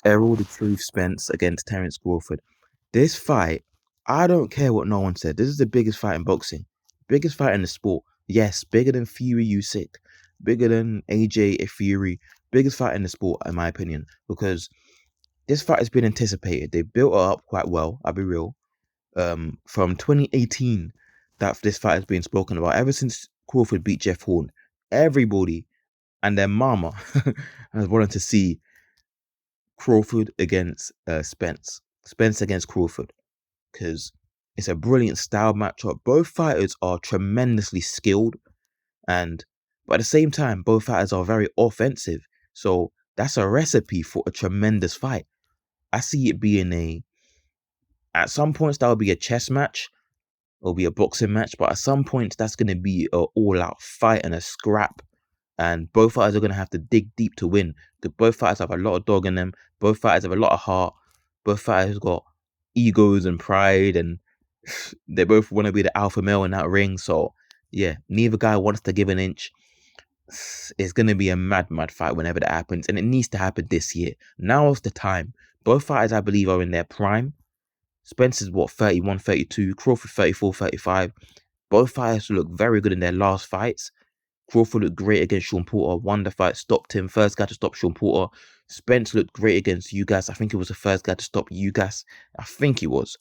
Errol the Truth Spence against Terence Crawford. This fight, I don't care what no one said. This is the biggest fight in boxing. Biggest fight in the sport. Yes, bigger than Fury Usyk, bigger than AJ Fury. Biggest fight in the sport, in my opinion, because this fight has been anticipated. They built it up quite well, I'll be real. From 2018, that this fight has been spoken about. Ever since Crawford beat Jeff Horn, everybody and their mama has wanted to see Crawford against Spence. Spence against Crawford. Because it's a brilliant style matchup. Both fighters are tremendously skilled, but at the same time, both fighters are very offensive. So that's a recipe for a tremendous fight. I see it being at some points that will be a chess match, it'll be a boxing match, but at some points that's going to be an all-out fight and a scrap. And both fighters are going to have to dig deep to win. Because both fighters have a lot of dog in them. Both fighters have a lot of heart. Both fighters got egos and pride, and they both want to be the alpha male in that ring. So yeah, neither guy wants to give an inch. It's going to be a mad fight whenever that happens, and it needs to happen this year. Now is the time. Both fighters, I believe, are in their prime. Spence is 31, 32, Crawford 34, 35. Both fighters look very good in their last fights. Crawford looked great against Sean Porter, won the fight, stopped him, first guy to stop Sean Porter. Spence looked great against Ugas. I think he was the first guy to stop Ugas. I think he was.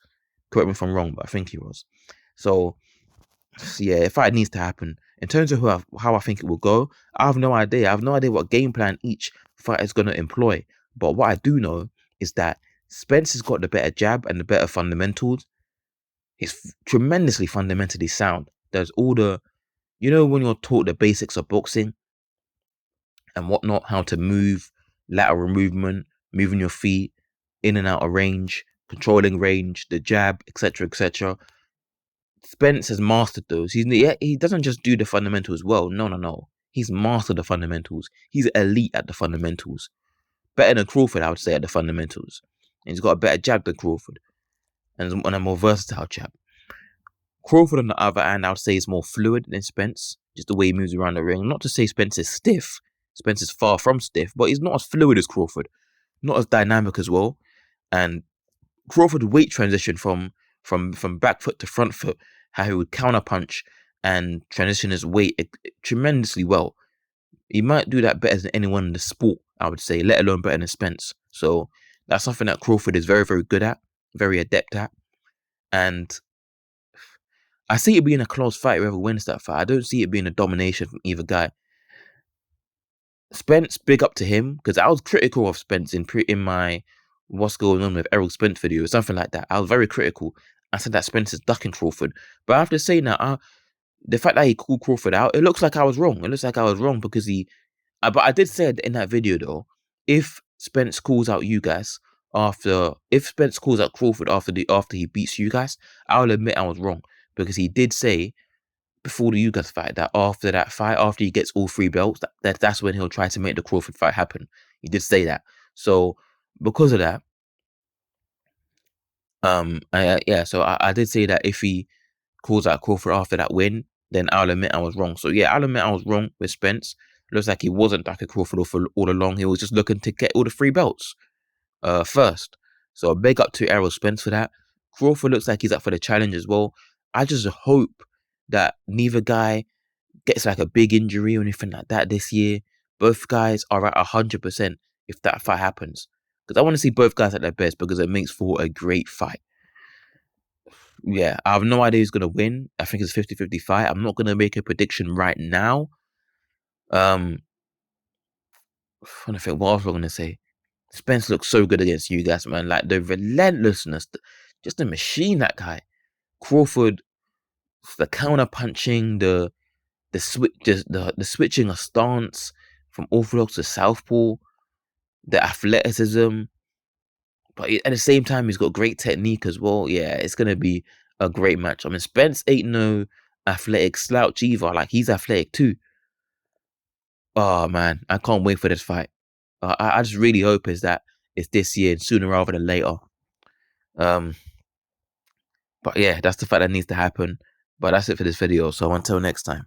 Correct me if I'm wrong, but I think he was. So, yeah, the fight needs to happen. In terms of how I think it will go, I have no idea. I have no idea what game plan each fighter is going to employ. But what I do know is that Spence has got the better jab and the better fundamentals. He's tremendously fundamentally sound. There's all the, when you're taught the basics of boxing and whatnot, how to move, lateral movement, moving your feet, in and out of range, controlling range, the jab, etc., etc. Spence has mastered those. He doesn't just do the fundamentals well. No. He's mastered the fundamentals. He's elite at the fundamentals. Better than Crawford, I would say, at the fundamentals. And he's got a better jab than Crawford. And a more versatile jab. Crawford, on the other hand, I would say is more fluid than Spence. Just the way he moves around the ring. Not to say Spence is stiff. Spence is far from stiff, but he's not as fluid as Crawford. Not as dynamic as well. And Crawford weight transition from back foot to front foot, how he would counter punch and transition his weight tremendously well. He might do that better than anyone in the sport, I would say, let alone better than Spence. So that's something that Crawford is very, very good at, very adept at. And I see it being a close fight whoever wins that fight. I don't see it being a domination from either guy. Spence, big up to him, because I was critical of Spence in my What's Going On with Errol Spence video, or something like that. I was very critical. I said that Spence is ducking Crawford. But after saying that, the fact that he called Crawford out, it looks like I was wrong. It looks like I was wrong because but I did say in that video though, if Spence calls out if Spence calls out Crawford after he beats you guys, I'll admit I was wrong, because he did say before the Ugas fight that after that fight, after he gets all 3 belts, that's when he'll try to make the Crawford fight happen. He did say that. So because of that, so I did say that if he calls out Crawford after that win, then I'll admit I was wrong. So yeah, I'll admit I was wrong with Spence. Looks like he wasn't ducking Crawford all along. He was just looking to get all the 3 belts first. So big up to Errol Spence for that. Crawford looks like he's up for the challenge as well. I just hope that neither guy gets like a big injury or anything like that this year. Both guys are at 100% if that fight happens. Because I want to see both guys at their best, because it makes for a great fight. Yeah, I have no idea who's going to win. I think it's a 50-50 fight. I'm not going to make a prediction right now. I'm trying to think what else we're going to say. Spence looks so good against you guys, man. Like the relentlessness, just a machine, that guy. Crawford, the counter punching, the switching of stance from orthodox to southpaw, the athleticism, but at the same time he's got great technique as well. Yeah, it's gonna be a great match. I mean, Spence ain't no athletic slouch either. Like, he's athletic too. Oh man, I can't wait for this fight. I just really hope is that it's this year and sooner rather than later. But yeah, that's the fight that needs to happen. But that's it for this video. So until next time.